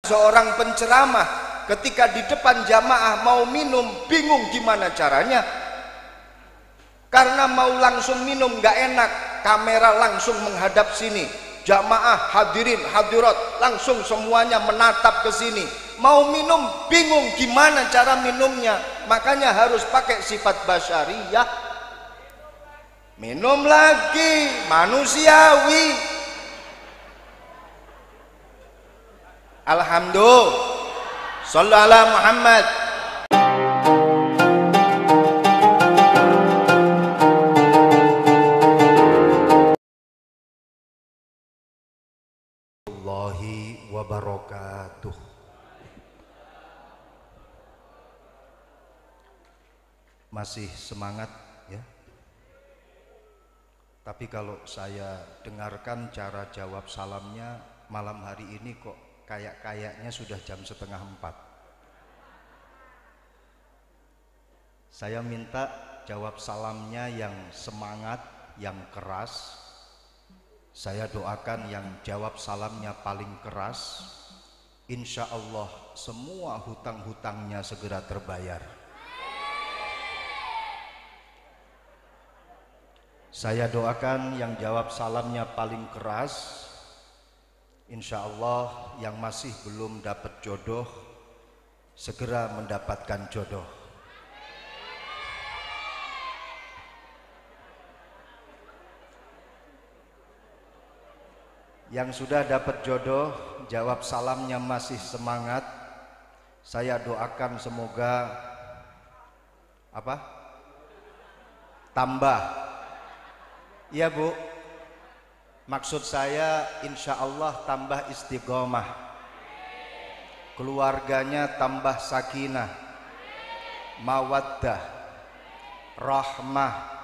Seorang penceramah ketika di depan jamaah mau minum bingung gimana caranya, karena mau langsung minum nggak enak, kamera langsung menghadap sini, jamaah hadirin hadirat langsung semuanya menatap ke sini, mau minum bingung gimana cara minumnya, makanya harus pakai sifat basyariyah, minum lagi manusiawi. Alhamdulillah, shallu ala Muhammad. Allahi wabarakatuh. Masih semangat ya? Tapi kalau saya dengarkan cara jawab salamnya malam hari ini kok kayaknya sudah jam 3:30. Saya minta jawab salamnya yang semangat, yang keras. Saya doakan yang jawab salamnya paling keras, insya Allah semua hutang-hutangnya segera terbayar. Saya doakan yang jawab salamnya paling keras, insya Allah yang masih belum dapat jodoh segera mendapatkan jodoh. Yang sudah dapat jodoh, jawab salamnya masih semangat, saya doakan semoga tambah. Iya Bu, maksud saya insya Allah tambah istiqomah, keluarganya tambah sakinah, mawaddah, rahmah,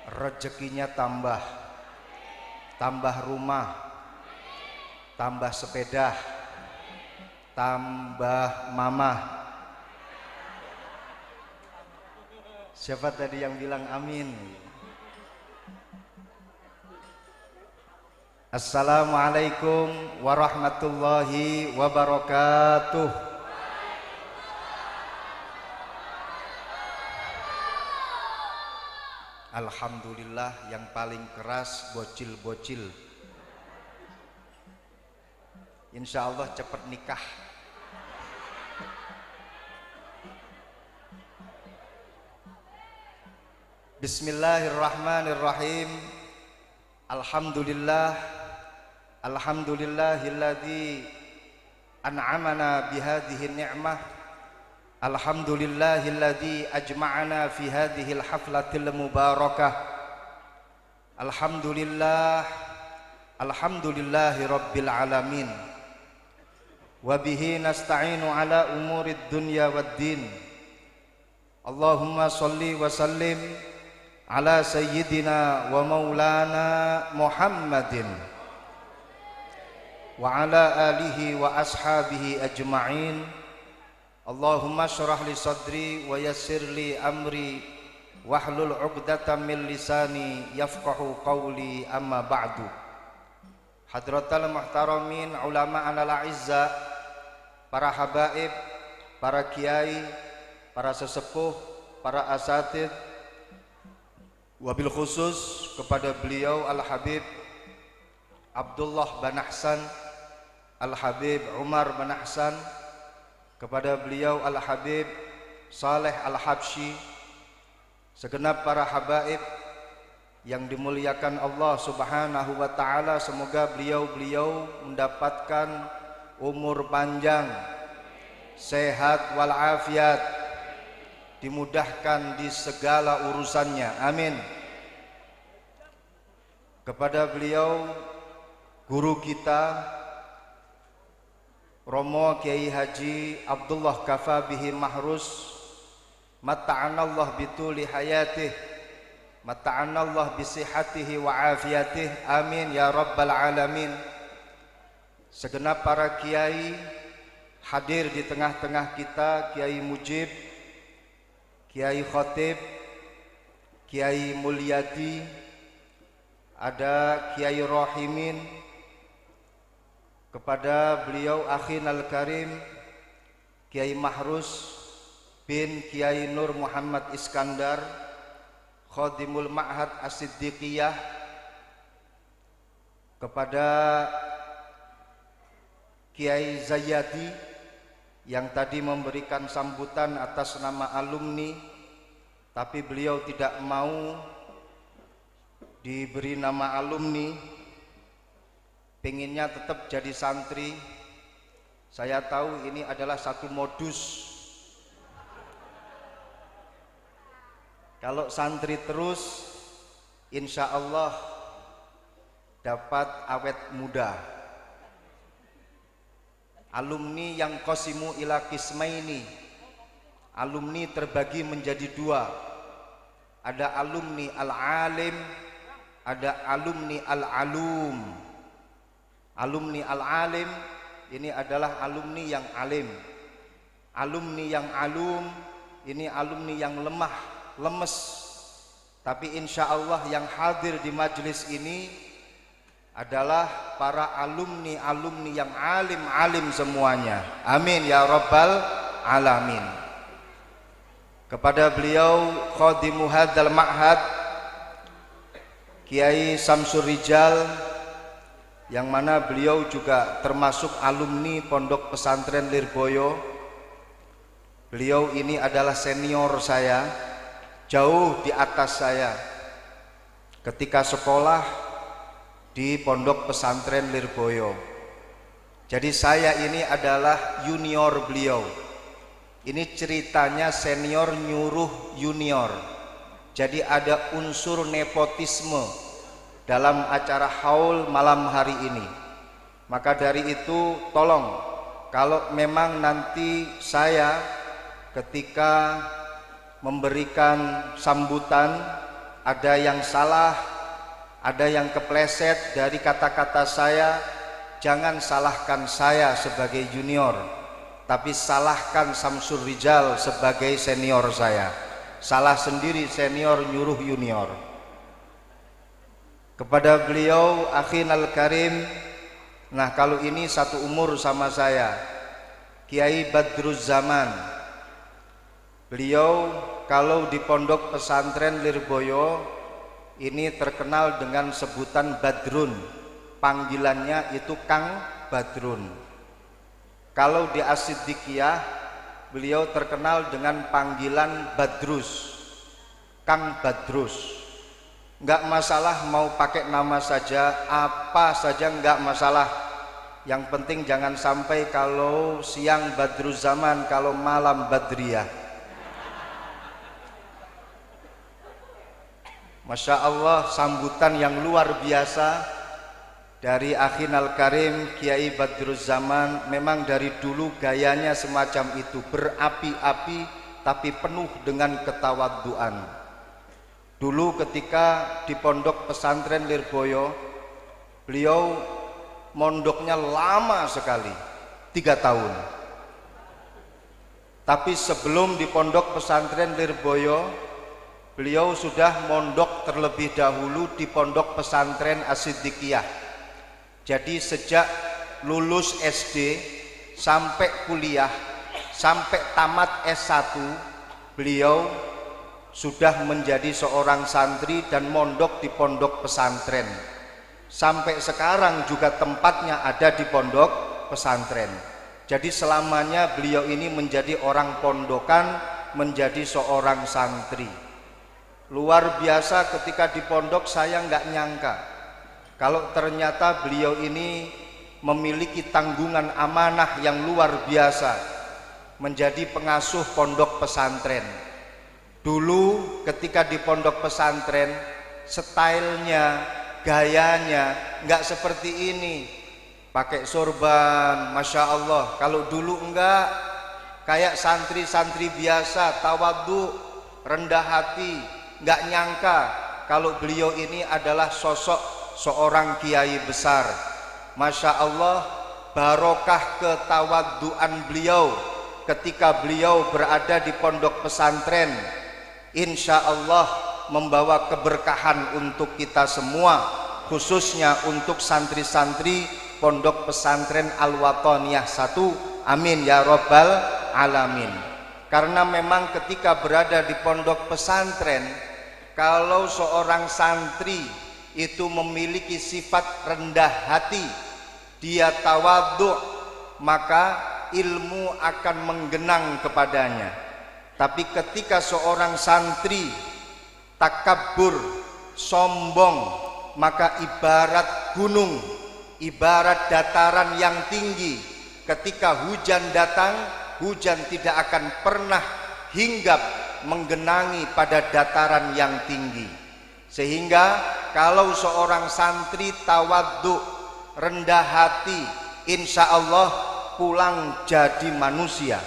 rezekinya tambah rumah, tambah sepeda, tambah mama. Siapa tadi yang bilang amin? Assalamualaikum warahmatullahi wabarakatuh. Alhamdulillah yang paling keras bocil-bocil. Insya Allah cepat nikah. Bismillahirrahmanirrahim. Alhamdulillahilladzi an'amana bihadhihi ni'mah. Alhamdulillahilladzi ajma'ana fi hadhil haflatil mubarakah. Alhamdulillahi rabbil alamin. Wa bihi nasta'inu ala umurid dunya waddin. Allahumma salli wa sallim ala sayyidina wa maulana Muhammadin wa ala alihi wa ashabihi ajma'in. Allahumma syrah li sadri wa yassir li amri wahlul 'uqdatam min lisani yafqahu qawli, amma ba'du. Hadratal muhtaramin ulama anal a'izza, para habaib, para kiai, para sesepuh, para asatid, wabil khusus kepada beliau Al-Habib Abdullah bin Ahsan, Al-Habib Umar bin Ahsan, kepada beliau Al-Habib Saleh Al-Habsyi, segenap para habaib yang dimuliakan Allah Subhanahu wa ta'ala. Semoga beliau-beliau mendapatkan umur panjang, sehat walafiat, dimudahkan di segala urusannya, amin. Kepada beliau guru kita Romo Kiai Haji Abdullah Kafa bihi Mahrus, mata'anallah bituli hayatih, mata'anallah bisihatihi wa afiyatih, amin ya rabbal alamin. Segenap para kiai hadir di tengah-tengah kita, Kiai Mujib, Kiai Khotib, Kiai Mulyadi, ada Kiai Rohimin, kepada beliau Akhinal Karim Kiai Mahrus bin Kiai Nur Muhammad Iskandar Khadimul Ma'had As-Siddiqiyah, kepada Kiai Zayadi yang tadi memberikan sambutan atas nama alumni, tapi beliau tidak mau diberi nama alumni, pengennya tetap jadi santri. Saya tahu ini adalah satu modus. Kalau santri terus, insya Allah dapat awet muda. Alumni yang qasimu ila qismaini, alumni terbagi menjadi dua. Ada alumni al-alim, ada alumni al-alum. Alumni al-alim ini adalah alumni yang alim. Alumni yang alum ini alumni yang lemah, lemes. Tapi insya Allah yang hadir di majelis ini adalah para alumni-alumni yang alim-alim semuanya. Amin ya rabbal alamin. Kepada beliau Khadimu hadzal ma'had Kiai Samsur Rijal, yang mana beliau juga termasuk alumni Pondok Pesantren Lirboyo. Beliau ini adalah senior saya, jauh di atas saya ketika sekolah di Pondok Pesantren Lirboyo. Jadi saya ini adalah junior beliau. Ini ceritanya senior nyuruh junior. Jadi ada unsur nepotisme dalam acara haul malam hari ini. Maka dari itu tolong, kalau memang nanti saya ketika memberikan sambutan ada yang salah, ada yang kepleset dari kata-kata saya, jangan salahkan saya sebagai junior, tapi salahkan Samsur Rijal sebagai senior saya. Salah sendiri senior nyuruh junior. Kepada beliau Akhinal Karim, nah kalau ini satu umur sama saya, Kiai Badruz Zaman. Beliau kalau di Pondok Pesantren Lirboyo ini terkenal dengan sebutan Badrun, panggilannya itu Kang Badrun. Kalau di As-Siddiqiyah beliau terkenal dengan panggilan Badrus, Kang Badrus. Enggak masalah mau pakai nama saja, apa saja enggak masalah. Yang penting jangan sampai kalau siang Badruz Zaman, kalau malam Badriyah. Masya Allah, sambutan yang luar biasa dari Akhinal Karim Kiai Badruz Zaman. Memang dari dulu gayanya semacam itu, berapi-api tapi penuh dengan ketawaduan. Dulu ketika di Pondok Pesantren Lirboyo, beliau mondoknya lama sekali, 3 tahun. Tapi sebelum di Pondok Pesantren Lirboyo, beliau sudah mondok terlebih dahulu di Pondok Pesantren As-Siddiqiyah. Jadi sejak lulus SD sampai kuliah, sampai tamat S1, beliau sudah menjadi seorang santri dan mondok di pondok pesantren. Sampai sekarang juga tempatnya ada di pondok pesantren. Jadi selamanya beliau ini menjadi orang pondokan, menjadi seorang santri. Luar biasa ketika di pondok saya nggak nyangka kalau ternyata beliau ini memiliki tanggungan amanah yang luar biasa menjadi pengasuh pondok pesantren. Dulu ketika di pondok pesantren, stylenya, gayanya nggak seperti ini, pakai sorban, masya Allah. Kalau dulu enggak, kayak santri-santri biasa, tawadhu, rendah hati. Nggak nyangka kalau beliau ini adalah sosok seorang kiai besar. Masya Allah, barokah ketawadhuan beliau ketika beliau berada di pondok pesantren. Insya Allah membawa keberkahan untuk kita semua, khususnya untuk santri-santri Pondok Pesantren Al-Watoniyah 1. Amin ya Rabbal Alamin. Karena memang ketika berada di pondok pesantren, kalau seorang santri itu memiliki sifat rendah hati, dia tawadhu, maka ilmu akan menggenang kepadanya. Tapi ketika seorang santri takabur, sombong, maka ibarat gunung, ibarat dataran yang tinggi. Ketika hujan datang, hujan tidak akan pernah hinggap menggenangi pada dataran yang tinggi. Sehingga kalau seorang santri tawadhu, rendah hati, insya Allah pulang jadi manusia.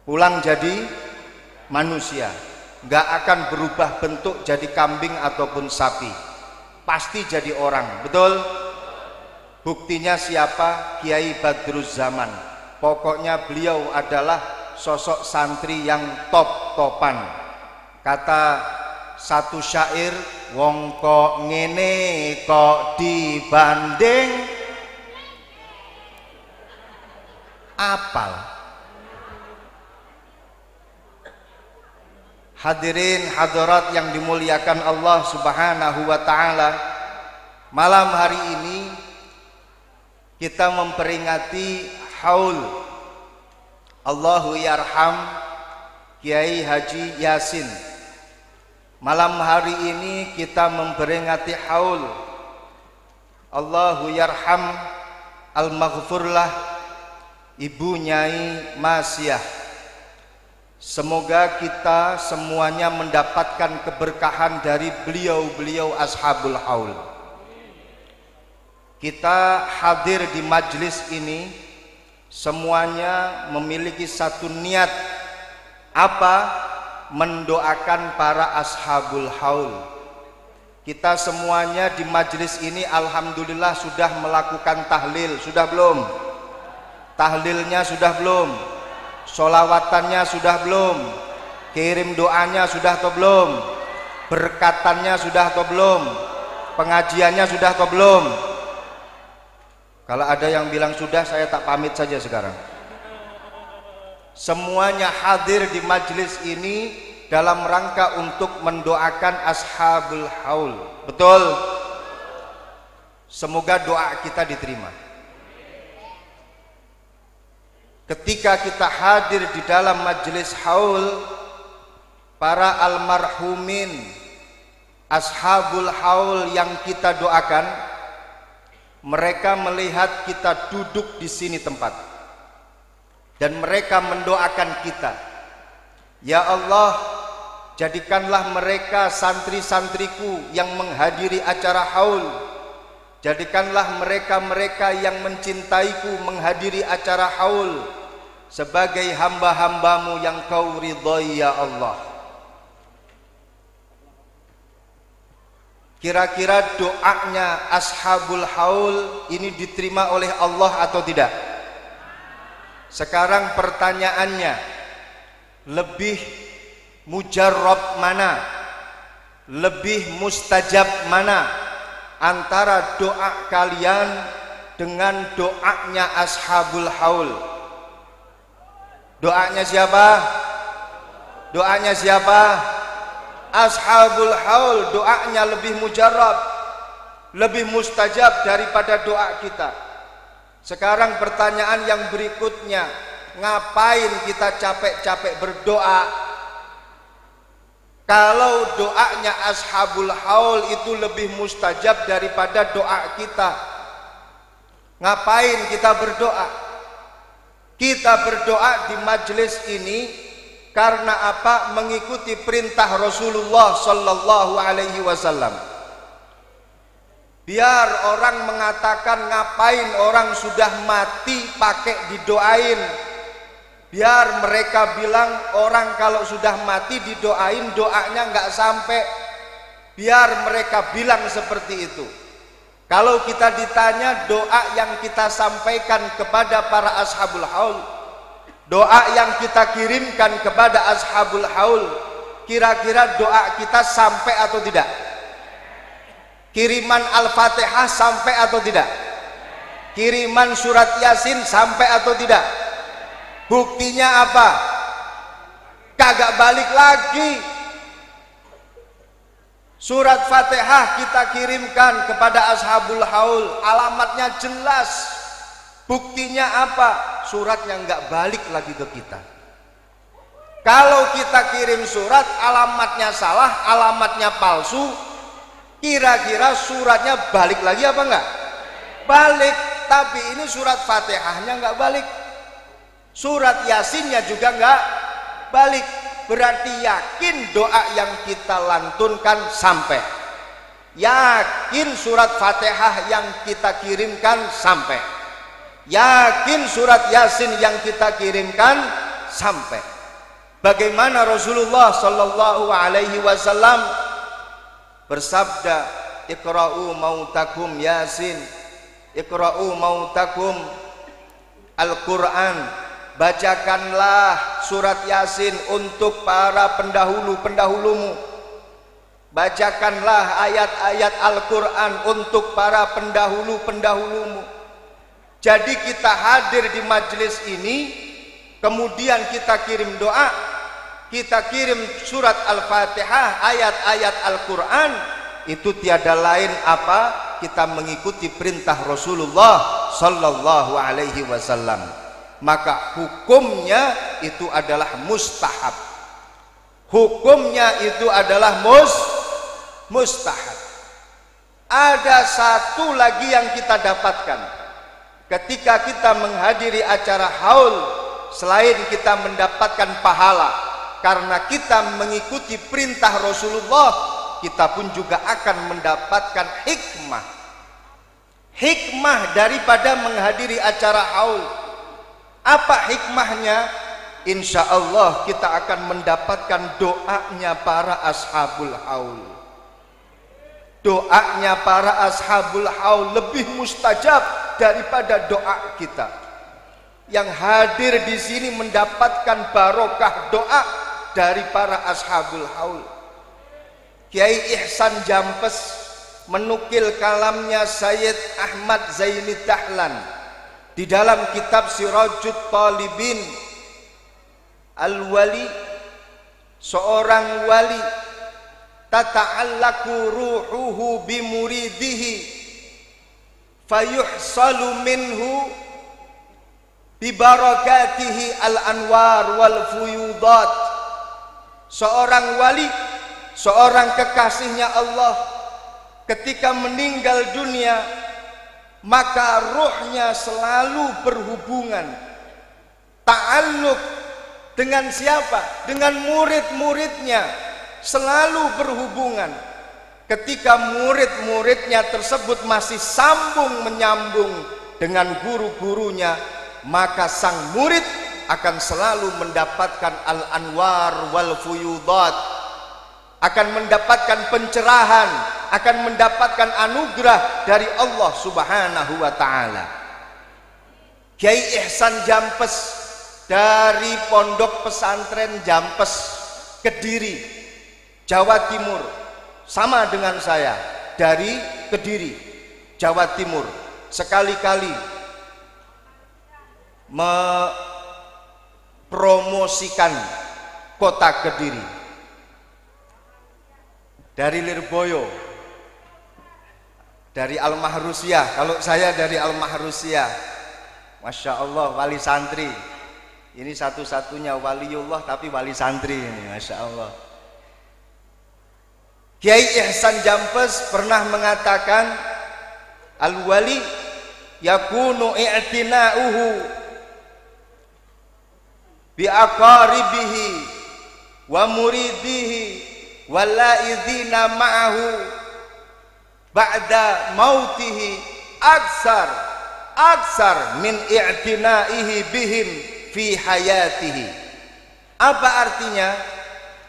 Pulang jadi manusia, nggak akan berubah bentuk jadi kambing ataupun sapi, pasti jadi orang. Betul? Buktinya siapa? Kiai Badruzzaman. Pokoknya beliau adalah sosok santri yang top-topan. Kata satu syair, wong kok ngene kok dibanding apal. Hadirin hadirat yang dimuliakan Allah Subhanahu wa taala, malam hari ini kita memperingati haul Allahu yarham Kiai Haji Yasin. Malam hari ini kita memperingati haul Allahu yarham al-maghfurlah Ibu Nyai Masyah. Semoga kita semuanya mendapatkan keberkahan dari beliau-beliau ashabul haul. Kita hadir di majlis ini semuanya memiliki satu niat, apa? Mendoakan para ashabul haul. Kita semuanya di majlis ini alhamdulillah sudah melakukan tahlil, sudah belum? Tahlilnya sudah belum? Sholawatannya sudah belum? Kirim doanya sudah atau belum? Berkatannya sudah atau belum? Pengajiannya sudah atau belum? Kalau ada yang bilang sudah, saya tak pamit saja sekarang. Semuanya hadir di majelis ini dalam rangka untuk mendoakan ashabul haul. Betul? Semoga doa kita diterima. Ketika kita hadir di dalam majelis haul, para almarhumin ashabul haul yang kita doakan, mereka melihat kita duduk di sini tempat dan mereka mendoakan kita. Ya Allah, jadikanlah mereka santri-santriku yang menghadiri acara haul. Jadikanlah mereka-mereka yang mencintaiku menghadiri acara haul sebagai hamba-hambamu yang kau ridhai ya Allah. Kira-kira doanya ashabul haul ini diterima oleh Allah atau tidak? Sekarang pertanyaannya, lebih mujarrab mana? Lebih mustajab mana? Antara doa kalian dengan doanya ashabul haul. Doanya siapa? Doanya siapa? Ashabul haul, doanya lebih mujarab, lebih mustajab daripada doa kita. Sekarang pertanyaan yang berikutnya, ngapain kita capek-capek berdoa kalau doanya ashabul haul itu lebih mustajab daripada doa kita? Ngapain kita berdoa? Kita berdoa di majelis ini karena apa? Mengikuti perintah Rasulullah sallallahu alaihi wasallam. Biar orang mengatakan ngapain orang sudah mati pakai didoain. Biar mereka bilang orang kalau sudah mati didoain doanya nggak sampai. Biar mereka bilang seperti itu. Kalau kita ditanya doa yang kita sampaikan kepada para ashabul haul, doa yang kita kirimkan kepada ashabul haul, kira-kira doa kita sampai atau tidak? Kiriman Al-Fatihah sampai atau tidak? Kiriman surat Yasin sampai atau tidak? Buktinya apa? Kagak balik lagi. Surat Fatihah kita kirimkan kepada Ashabul Haul, alamatnya jelas. Buktinya apa? Suratnya nggak balik lagi ke kita. Kalau kita kirim surat, alamatnya salah, alamatnya palsu, kira-kira suratnya balik lagi apa enggak? Balik. Tapi ini surat Fatihahnya nggak balik, surat Yasinnya juga nggak balik. Berarti yakin doa yang kita lantunkan sampai, yakin surat Fatihah yang kita kirimkan sampai, yakin surat Yasin yang kita kirimkan sampai. Bagaimana Rasulullah Shallallahu Alaihi Wasallam bersabda, Iqra'u mautakum Yasin, Iqra'u mautakum Al-Quran, bacakanlah surat Yasin untuk para pendahulu-pendahulumu, bacakanlah ayat-ayat Al-Quran untuk para pendahulu-pendahulumu. Jadi kita hadir di majelis ini, kemudian kita kirim doa, kita kirim surat Al-Fatihah, ayat-ayat Al-Quran, itu tiada lain apa? Kita mengikuti perintah Rasulullah Sallallahu Alaihi Wasallam. Maka hukumnya itu adalah mustahab, hukumnya itu adalah mustahab. Ada satu lagi yang kita dapatkan ketika kita menghadiri acara haul, selain kita mendapatkan pahala karena kita mengikuti perintah Rasulullah, kita pun juga akan mendapatkan hikmah daripada menghadiri acara haul. Apa hikmahnya? Insya Allah kita akan mendapatkan doanya para ashabul haul. Doanya para ashabul haul lebih mustajab daripada doa kita. Yang hadir di sini mendapatkan barokah doa dari para ashabul haul. Kiai Ihsan Jampes menukil kalamnya Sayyid Ahmad Zaini Dahlan di dalam kitab Sirajut Talibin. Al-wali, seorang wali, tata'allaku ruhuhu bimuridihi fayuhsalu minhu bibarakatihi al-anwar wal fuyudat. Seorang wali, seorang kekasihnya Allah, ketika meninggal dunia, maka ruhnya selalu berhubungan, ta'alluq dengan siapa? Dengan murid-muridnya, selalu berhubungan. Ketika murid-muridnya tersebut masih sambung menyambung dengan guru-gurunya, maka sang murid akan selalu mendapatkan al-anwar wal fuyudat, akan mendapatkan pencerahan, akan mendapatkan anugerah dari Allah Subhanahu wa ta'ala. Kiai Ihsan Jampes dari Pondok Pesantren Jampes, Kediri, Jawa Timur, sama dengan saya, dari Kediri, Jawa Timur, sekali-kali mempromosikan kota Kediri. Dari Lirboyo, dari Al-Mahrusyah. Kalau saya dari Al-Mahrusyah, Masya Allah, wali santri. Ini satu-satunya waliullah tapi wali santri ini, Masya Allah. Kiai Ihsan Jampes pernah mengatakan, al-wali yakunu i'tina'uhu bi'aqaribihi wa muridihi walaidhina ma'ahu ba'da mautihi aksar min i'tina'ihi bihim fi hayatihi. Apa artinya?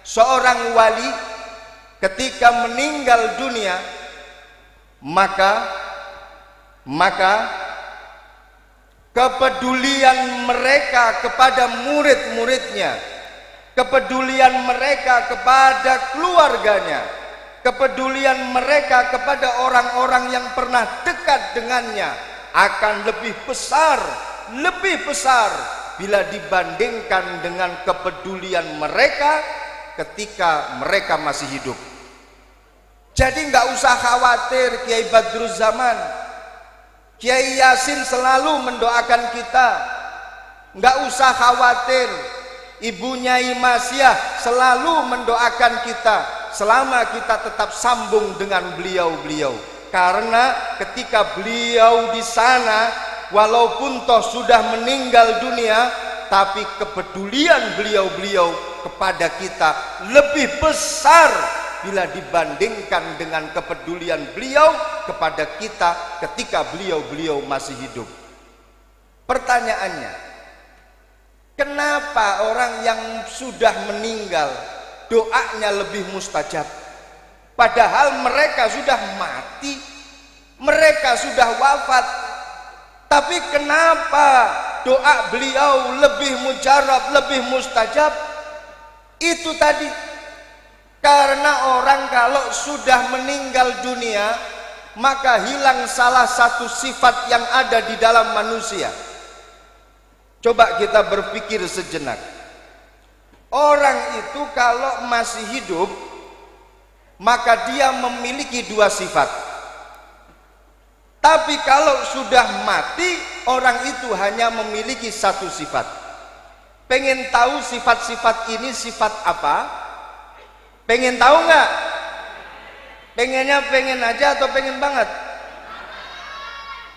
Seorang wali ketika meninggal dunia, maka kepedulian mereka kepada murid-muridnya, kepedulian mereka kepada keluarganya, kepedulian mereka kepada orang-orang yang pernah dekat dengannya akan lebih besar bila dibandingkan dengan kepedulian mereka ketika mereka masih hidup. Jadi nggak usah khawatir Kiai Badruz Zaman, Kiai Yasin selalu mendoakan kita. Nggak usah khawatir, Ibu Nyai Masyah selalu mendoakan kita selama kita tetap sambung dengan beliau-beliau. Karena ketika beliau di sana, walaupun toh sudah meninggal dunia, tapi kepedulian beliau-beliau kepada kita lebih besar bila dibandingkan dengan kepedulian beliau kepada kita ketika beliau-beliau masih hidup. Pertanyaannya, kenapa orang yang sudah meninggal doanya lebih mustajab? Padahal mereka sudah mati, mereka sudah wafat, tapi kenapa doa beliau lebih mujarab, lebih mustajab? Itu tadi, karena orang kalau sudah meninggal dunia maka hilang salah satu sifat yang ada di dalam manusia. Coba kita berpikir sejenak. Orang itu kalau masih hidup maka dia memiliki dua sifat. Tapi kalau sudah mati, orang itu hanya memiliki satu sifat. Pengen tahu sifat-sifat ini sifat apa? Pengen tahu nggak? Pengennya pengen aja atau pengen banget?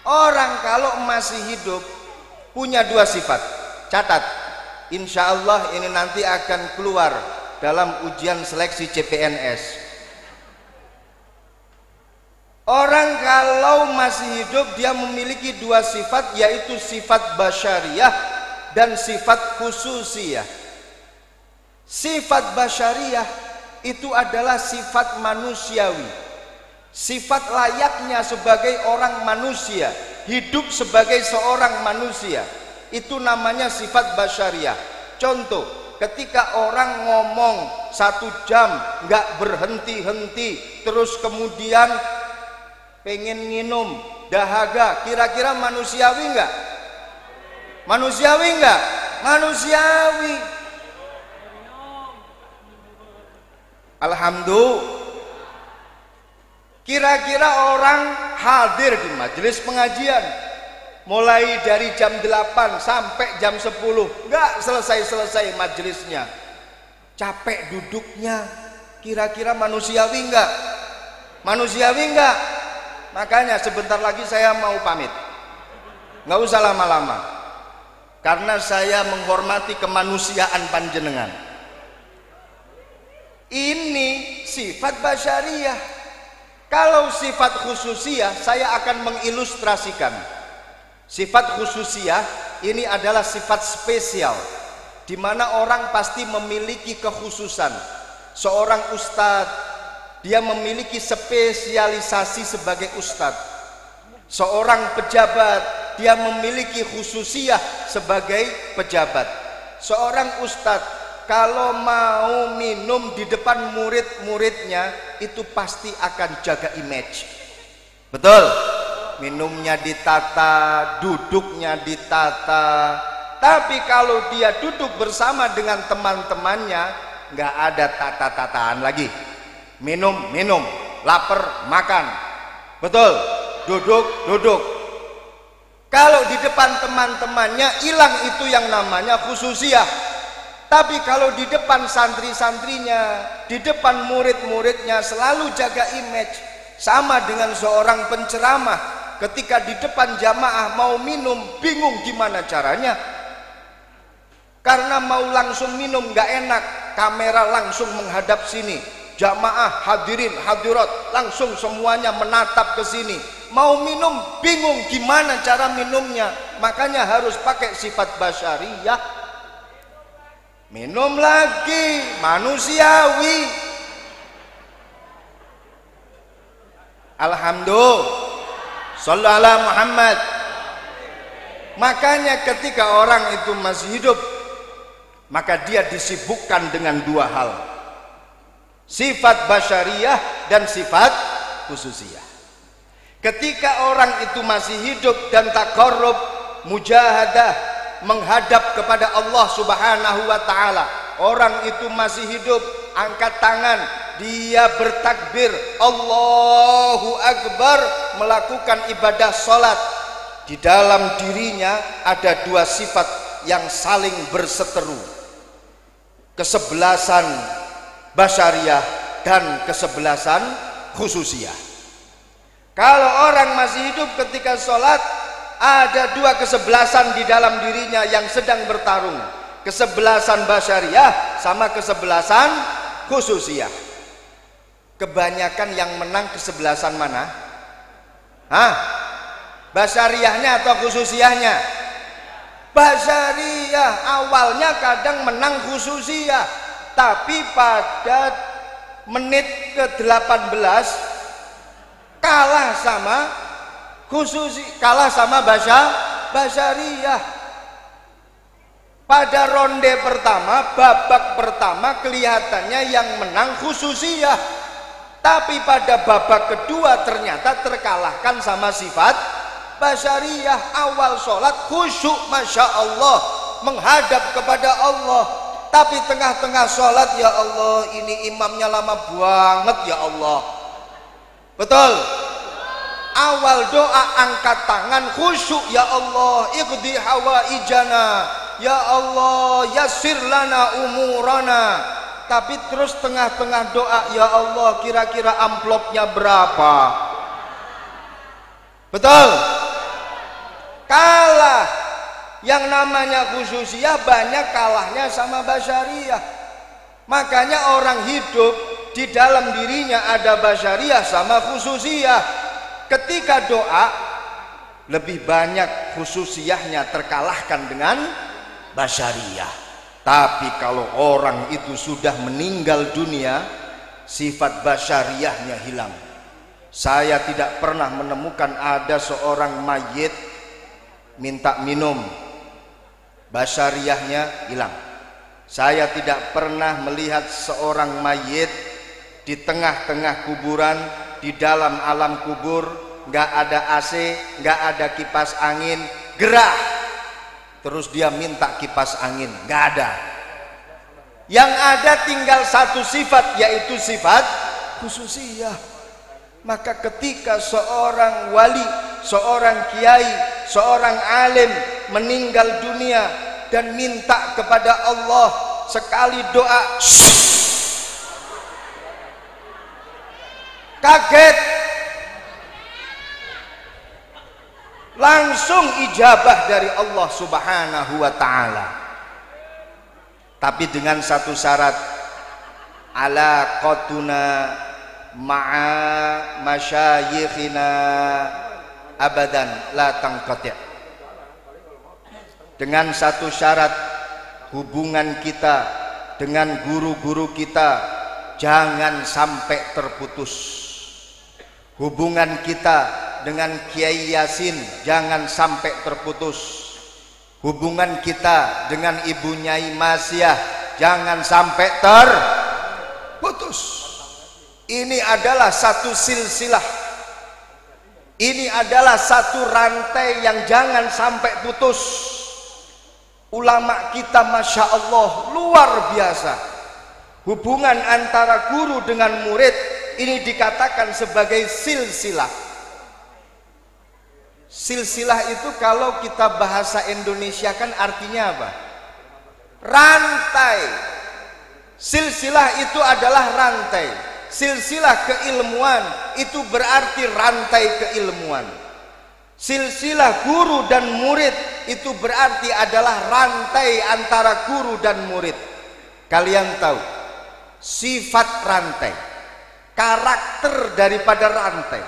Orang kalau masih hidup punya dua sifat. Catat, insya Allah ini nanti akan keluar dalam ujian seleksi CPNS. Orang kalau masih hidup dia memiliki dua sifat, yaitu sifat basyariyah dan sifat khususiyah. Sifat basyariyah itu adalah sifat manusiawi, sifat layaknya sebagai orang manusia, hidup sebagai seorang manusia. Itu namanya sifat basyariyah. Contoh, ketika orang ngomong 1 jam nggak berhenti-henti, terus kemudian pengen minum, dahaga, kira-kira manusiawi nggak? Manusiawi nggak? Manusiawi. Alhamdulillah. Kira-kira orang hadir di majelis pengajian mulai dari jam 8 sampai jam 10 nggak selesai-selesai majelisnya, capek duduknya, kira-kira manusiawi nggak? Manusiawi nggak? Makanya sebentar lagi saya mau pamit, nggak usah lama-lama, karena saya menghormati kemanusiaan panjenengan. Ini sifat basyariyah. Kalau sifat khususiyah saya akan mengilustrasikan. Sifat khususiyah ini adalah sifat spesial, di mana orang pasti memiliki kekhususan. Seorang ustadz, dia memiliki spesialisasi sebagai ustadz. Seorang pejabat, dia memiliki khususiyah sebagai pejabat. Seorang ustadz kalau mau minum di depan murid-muridnya itu pasti akan jaga image. Betul? Minumnya ditata, duduknya ditata. Tapi kalau dia duduk bersama dengan teman-temannya, nggak ada tata-tataan lagi. Minum, minum, lapar, makan. Betul? Duduk, duduk. Kalau di depan teman-temannya hilang itu yang namanya khususiyah. Tapi kalau di depan santri-santrinya, di depan murid-muridnya selalu jaga image. Sama dengan seorang penceramah, ketika di depan jamaah mau minum bingung gimana caranya, karena mau langsung minum nggak enak, kamera langsung menghadap sini, jamaah hadirin hadirat langsung semuanya menatap ke sini, mau minum bingung gimana cara minumnya, makanya harus pakai sifat basyariyah. Minum lagi, manusiawi. Alhamdulillah. Shallallahu ala Muhammad. Makanya ketika orang itu masih hidup, maka dia disibukkan dengan dua hal, sifat basyariyah dan sifat khususiyah. Ketika orang itu masih hidup dan taqarrub, mujahadah, menghadap kepada Allah Subhanahu wa taala, orang itu masih hidup, angkat tangan, dia bertakbir Allahu Akbar, melakukan ibadah salat. Di dalam dirinya ada dua sifat yang saling berseteru, kesebelasan basyariah dan kesebelasan khususiyah. Kalau orang masih hidup ketika sholat, ada dua kesebelasan di dalam dirinya yang sedang bertarung, kesebelasan basyariah sama kesebelasan khususiyah. Kebanyakan yang menang kesebelasan mana? Basyariahnya atau khususiyahnya? Basyariah. Awalnya kadang menang khususiyah, tapi pada menit ke-18 kalah sama kalah sama basyariah. Pada ronde pertama, babak pertama, kelihatannya yang menang khususiyah, tapi pada babak kedua ternyata terkalahkan sama sifat basyariah. Awal sholat khusyuk, masya Allah, menghadap kepada Allah, tapi tengah-tengah sholat, ya Allah ini imamnya lama banget ya Allah. Betul? Awal doa angkat tangan khusyuk, ya Allah iqdi hawaijana, ya Allah yassir lana umurana. Tapi terus tengah-tengah doa, ya Allah kira-kira amplopnya berapa? Betul? Kalah. Yang namanya khususiyah banyak kalahnya sama basyariah. Makanya orang hidup di dalam dirinya ada basyariah sama khususiyah. Ketika doa, lebih banyak khususiyahnya terkalahkan dengan basyariah. Tapi kalau orang itu sudah meninggal dunia, sifat basyariahnya hilang. Saya tidak pernah menemukan ada seorang mayit minta minum, basyariahnya hilang. Saya tidak pernah melihat seorang mayit di tengah-tengah kuburan, di dalam alam kubur, nggak ada AC, nggak ada kipas angin, gerah, terus dia minta kipas angin, nggak ada. Yang ada tinggal satu sifat, yaitu sifat khususiyah. Maka ketika seorang wali, seorang kiai, seorang alim meninggal dunia dan minta kepada Allah sekali doa, kaget, langsung ijabah dari Allah Subhanahu wa ta'ala. Tapi dengan satu syarat, alaqatuna ma'a masyayikhina abadan la tangqati'. Dengan satu syarat, hubungan kita dengan guru-guru kita jangan sampai terputus. Hubungan kita dengan Kiai Yasin jangan sampai terputus. Hubungan kita dengan Ibu Nyai Masyah jangan sampai terputus. Ini adalah satu silsilah, ini adalah satu rantai yang jangan sampai putus. Ulama kita masya Allah luar biasa. Hubungan antara guru dengan murid ini dikatakan sebagai silsilah. Silsilah itu kalau kita bahasa Indonesia kan artinya apa? Rantai. Silsilah itu adalah rantai. Silsilah keilmuan itu berarti rantai keilmuan. Silsilah guru dan murid itu berarti adalah rantai antara guru dan murid. Kalian tahu sifat rantai, karakter daripada rantai.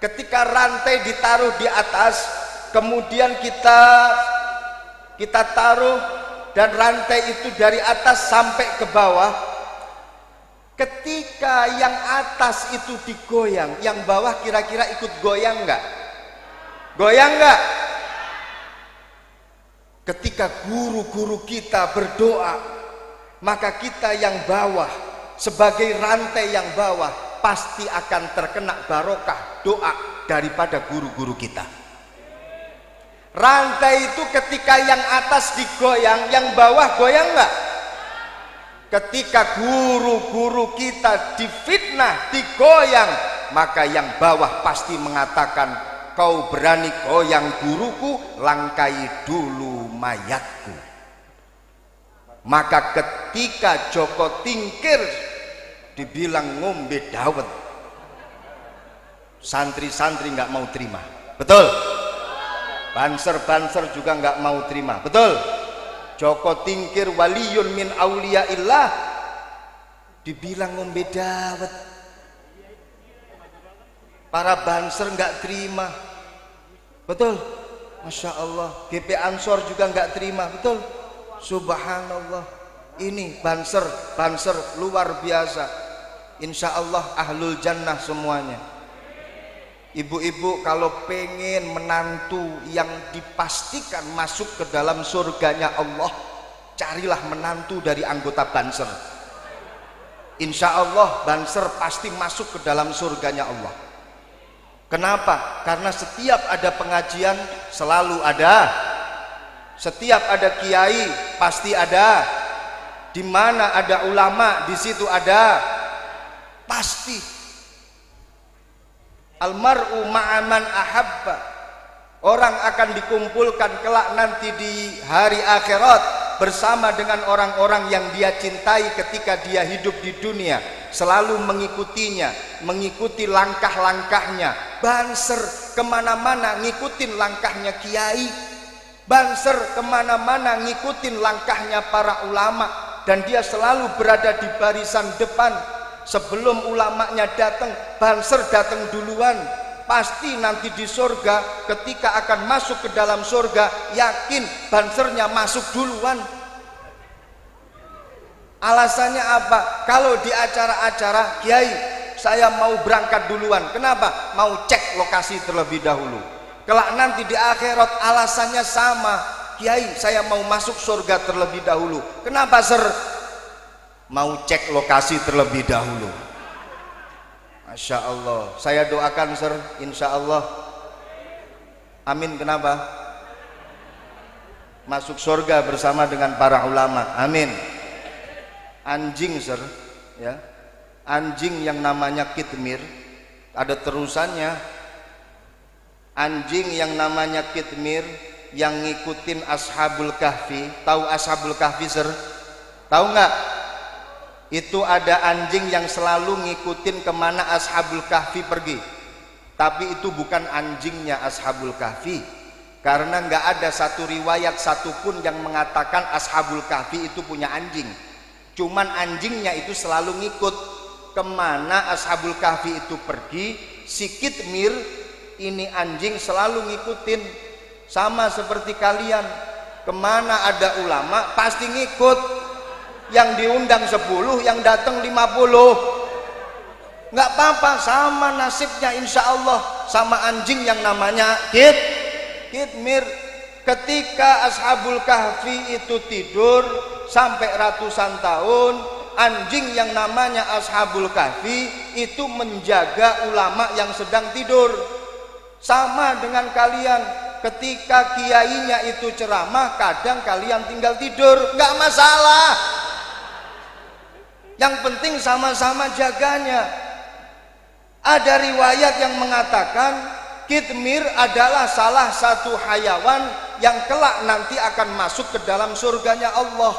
Ketika rantai ditaruh di atas, kemudian kita taruh dan rantai itu dari atas sampai ke bawah. Ketika yang atas itu digoyang, yang bawah kira-kira ikut goyang nggak? Goyang nggak? Ketika guru-guru kita berdoa, maka kita yang bawah sebagai rantai yang bawah pasti akan terkena barokah doa daripada guru-guru kita. Rantai itu ketika yang atas digoyang, yang bawah goyang nggak? Ketika guru-guru kita difitnah, digoyang, maka yang bawah pasti mengatakan, kau berani goyang guruku, langkai dulu mayatku. Maka ketika Joko Tingkir dibilang ngombe dawet, santri-santri nggak mau terima, betul? Banser-banser juga nggak mau terima, betul? Joko Tingkir waliyun min auliyaillah dibilang ngombe dawet, para banser nggak terima, betul? Masya Allah. GP Ansor juga nggak terima, betul? Subhanallah. Ini banser luar biasa. Insya Allah ahlul jannah semuanya. Ibu-ibu kalau pengen menantu yang dipastikan masuk ke dalam surganya Allah, carilah menantu dari anggota banser. Insya Allah banser pasti masuk ke dalam surganya Allah. Kenapa? Karena setiap ada pengajian selalu ada, setiap ada kiai pasti ada, di mana ada ulama di situ ada, pasti. Almar'u ma'aman ahabba, orang akan dikumpulkan kelak nanti di hari akhirat bersama dengan orang-orang yang dia cintai ketika dia hidup di dunia, selalu mengikutinya, mengikuti langkah-langkahnya. Banser kemana-mana ngikutin langkahnya kiai, banser kemana-mana ngikutin langkahnya para ulama, dan dia selalu berada di barisan depan. Sebelum ulamanya datang, banser datang duluan. Pasti nanti di surga, ketika akan masuk ke dalam surga, yakin bansernya masuk duluan. Alasannya apa? Kalau di acara-acara, kiai saya mau berangkat duluan. Kenapa? Mau cek lokasi terlebih dahulu. Kelak nanti di akhirat alasannya sama, kiai saya mau masuk surga terlebih dahulu. Kenapa sir? Mau cek lokasi terlebih dahulu. Masya Allah. Saya doakan sir, insya Allah. Amin. Kenapa? Masuk surga bersama dengan para ulama. Amin. Anjing sir, ya, anjing yang namanya kitmir, ada terusannya. Anjing yang namanya kitmir yang ngikutin ashabul kahfi. Tahu ashabul kahfi sir? Tahu nggak? Itu ada anjing yang selalu ngikutin kemana ashabul kahfi pergi, tapi itu bukan anjingnya ashabul kahfi, karena nggak ada satu riwayat satupun yang mengatakan ashabul kahfi itu punya anjing. Cuman anjingnya itu selalu ngikut kemana ashabul kahfi itu pergi. Si kitmir ini anjing selalu ngikutin, sama seperti kalian, kemana ada ulama pasti ngikut. Yang diundang 10, yang datang 50, nggak apa-apa, sama nasibnya insya Allah sama anjing yang namanya kitmir. Ketika ashabul kahfi itu tidur sampai ratusan tahun, anjing yang namanya ashabul kahfi itu menjaga ulama yang sedang tidur. Sama dengan kalian, ketika kiainya itu ceramah, kadang kalian tinggal tidur, nggak masalah. Yang penting sama-sama jaganya. Ada riwayat yang mengatakan kitmir adalah salah satu hayawan yang kelak nanti akan masuk ke dalam surganya Allah.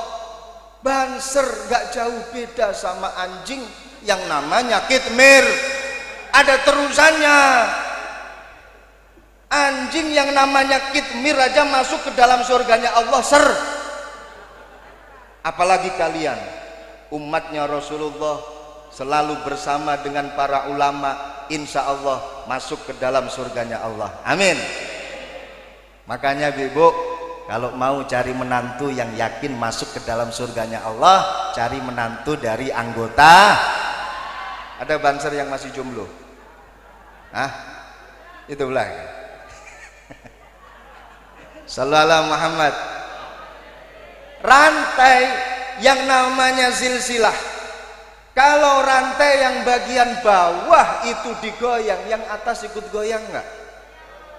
Banser gak jauh beda sama anjing yang namanya kitmir. Ada terusannya. Anjing yang namanya kitmir aja masuk ke dalam surganya Allah, ser. Apalagi kalian, umatnya Rasulullah, selalu bersama dengan para ulama, insya Allah masuk ke dalam surganya Allah. Amin. Makanya ibu, kalau mau cari menantu yang yakin masuk ke dalam surganya Allah, cari menantu dari anggota. Ada banser yang masih jomblo? Hah? Itu belah. Sallallahu Muhammad. Rantai yang namanya silsilah, Kalau rantai yang bagian bawah itu digoyang, yang atas ikut goyang nggak?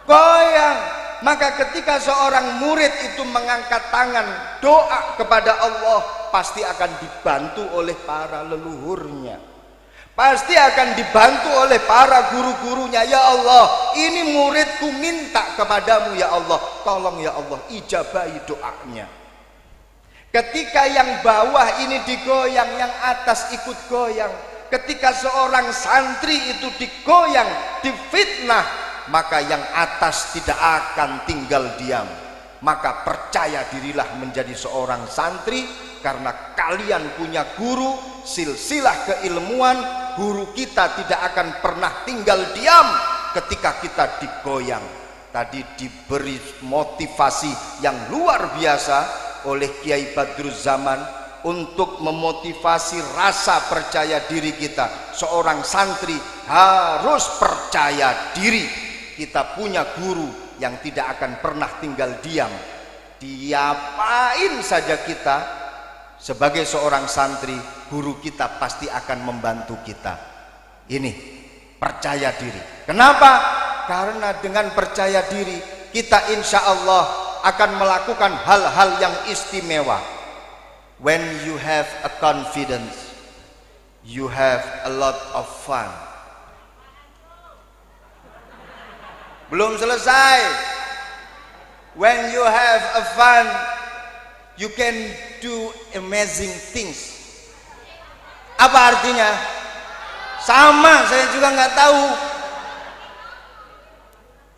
Goyang. Maka ketika seorang murid itu mengangkat tangan doa kepada Allah, pasti akan dibantu oleh para leluhurnya, pasti akan dibantu oleh para guru-gurunya. Ya Allah, ini muridku minta kepadamu ya Allah, tolong ya Allah ijabahi doanya. Ketika yang bawah ini digoyang, yang atas ikut goyang. Ketika seorang santri itu digoyang, difitnah, maka yang atas tidak akan tinggal diam. Maka percaya dirilah menjadi seorang santri, karena kalian punya guru, silsilah keilmuan. Guru kita tidak akan pernah tinggal diam ketika kita digoyang. Tadi diberi motivasi yang luar biasa oleh Kiai Badruzzaman untuk memotivasi rasa percaya diri kita. Seorang santri harus percaya diri. Kita punya guru yang tidak akan pernah tinggal diam. Diapain saja kita, sebagai seorang santri, guru kita pasti akan membantu kita. Ini percaya diri. Kenapa? Karena dengan percaya diri kita insya Allah akan melakukan hal-hal yang istimewa. When you have a confidence, you have a lot of fun. Belum selesai. When you have a fun, you can do amazing things. Apa artinya? Sama, saya juga nggak tahu.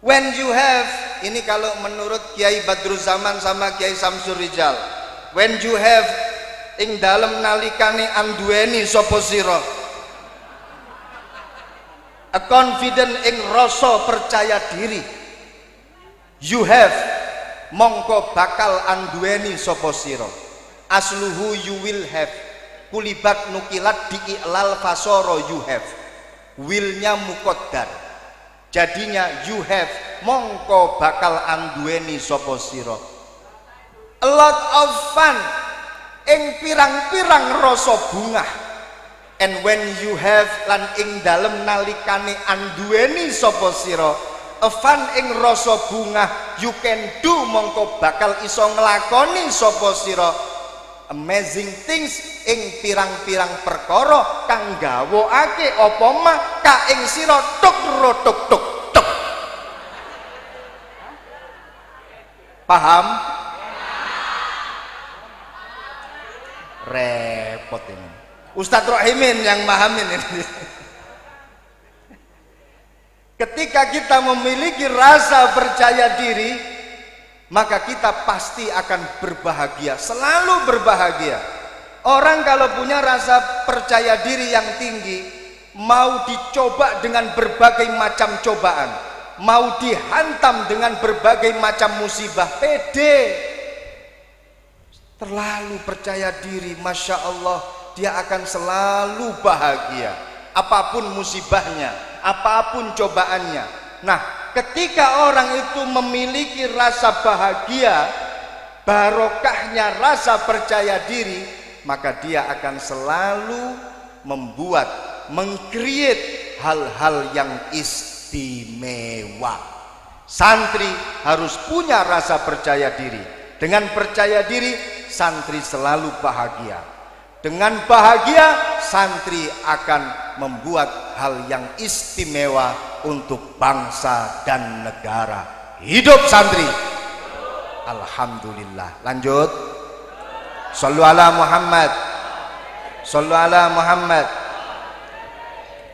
When you have, ini kalau menurut Kiai Badruzzaman sama Kiai Samsur Rijal, when you have ing dalem nalikane anduweni sapa sira, a confident ing rasa percaya diri, you have mongko bakal anduweni sapa sira. Asluhu you will have, kulibat nukilat diiklal fasoro you have, willnya muqaddar, jadinya you have mongko bakal anduweni sapa sira. A lot of fun ing pirang-pirang rasa bungah. And when you have lan ing dalem nalikane anduweni sapa sira a fun ing rasa bungah, you can do mongko bakal iso nglakoni sapa sira amazing things ing pirang-pirang perkara kang gawokake apa mah ka ing sira tuk tuk tuk tuk. Paham? Repot ini. Ustadz Rohimin yang mahamin ini. Ketika kita memiliki rasa percaya diri, maka kita pasti akan berbahagia, selalu berbahagia. Orang kalau punya rasa percaya diri yang tinggi, mau dicoba dengan berbagai macam cobaan, mau dihantam dengan berbagai macam musibah, pede, terlalu percaya diri, Masya Allah, dia akan selalu bahagia apapun musibahnya, apapun cobaannya. Nah, ketika orang itu memiliki rasa bahagia, barokahnya rasa percaya diri, maka dia akan selalu membuat, meng-create hal-hal yang istimewa. Santri harus punya rasa percaya diri. Dengan percaya diri, santri selalu bahagia. Dengan bahagia, santri akan membuat hal yang istimewa untuk bangsa dan negara. Hidup santri. Alhamdulillah. Lanjut. Shallu ala Muhammad. Shallu ala Muhammad.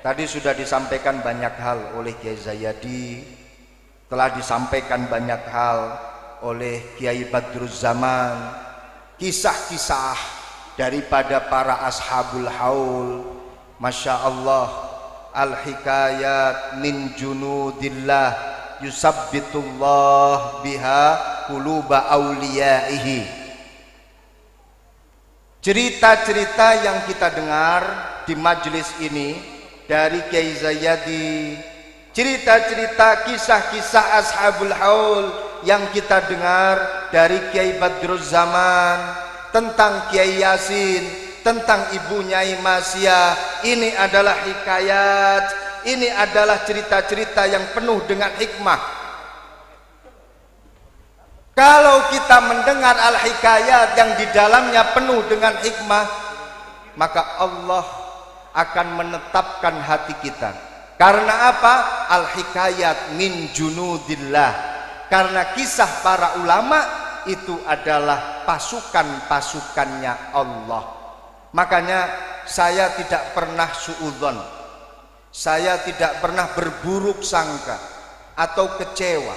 Tadi sudah disampaikan banyak hal oleh Kiai Zayadi, telah disampaikan banyak hal oleh Kiai Badruzzaman, kisah-kisah daripada para ashabul haul. Masya Allah, al-hikayat min junudillah yusabbitullah biha quluba awliyaihi. Cerita-cerita yang kita dengar di majelis ini dari Kiai Zayadi, cerita-cerita kisah-kisah ashabul haul yang kita dengar dari Kiai Badruzzaman, tentang Kiai Yasin, tentang Ibu Nyai Masya. Ini adalah hikayat, ini adalah cerita-cerita yang penuh dengan hikmah. Kalau kita mendengar al-hikayat yang di dalamnya penuh dengan hikmah, maka Allah akan menetapkan hati kita. Karena apa? Al-hikayat min junudillah. Karena kisah para ulama itu adalah pasukan-pasukannya Allah. Makanya saya tidak pernah suudzon, saya tidak pernah berburuk sangka atau kecewa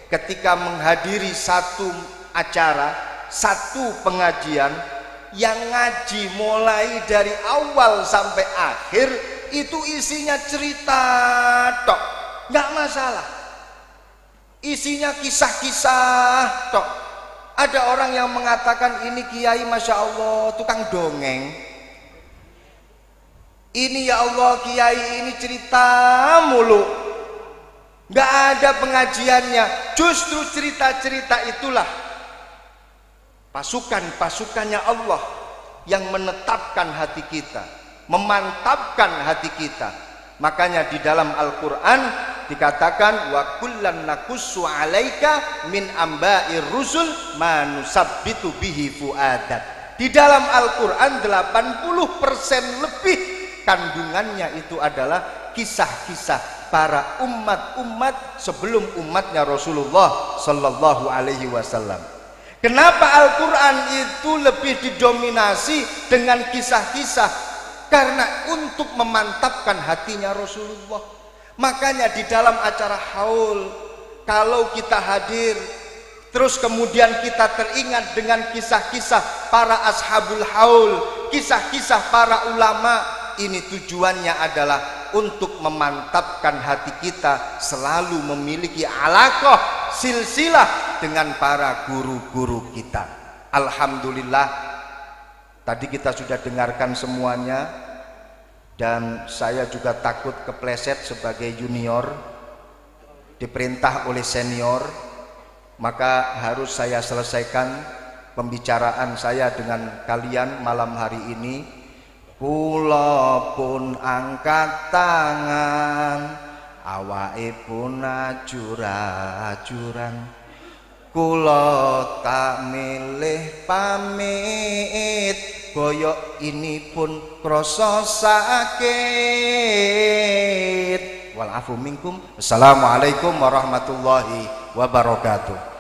ketika menghadiri satu acara, satu pengajian yang ngaji mulai dari awal sampai akhir itu isinya cerita tok, nggak masalah, isinya kisah-kisah tok. Ada orang yang mengatakan ini kiai Masya Allah tukang dongeng, ini ya Allah kiai ini cerita mulu, nggak ada pengajiannya. Justru cerita-cerita itulah pasukan-pasukannya Allah yang menetapkan hati kita, memantapkan hati kita. Makanya di dalam Al-Quran dikatakan wa kullan naqussu alaika min amba'ir rusul ma nusabbitu bihi fuadak. Di dalam Al-Quran 80% lebih kandungannya itu adalah kisah-kisah para umat-umat sebelum umatnya Rasulullah Sallallahu Alaihi Wasallam. Kenapa Al-Quran itu lebih didominasi dengan kisah-kisah? Karena untuk memantapkan hatinya Rasulullah. Makanya di dalam acara haul, kalau kita hadir terus kemudian kita teringat dengan kisah-kisah para ashabul haul, kisah-kisah para ulama, ini tujuannya adalah untuk memantapkan hati kita selalu memiliki alaqah silsilah dengan para guru-guru kita. Alhamdulillah tadi kita sudah dengarkan semuanya, dan saya juga takut kepleset sebagai junior, diperintah oleh senior, maka harus saya selesaikan pembicaraan saya dengan kalian malam hari ini. Kula pun angkat tangan, awake pun ajur-ajuran, kula tak milih pamit, boyok ini pun krasa sakit. Wal afu minkum. Assalamualaikum warahmatullahi wabarakatuh.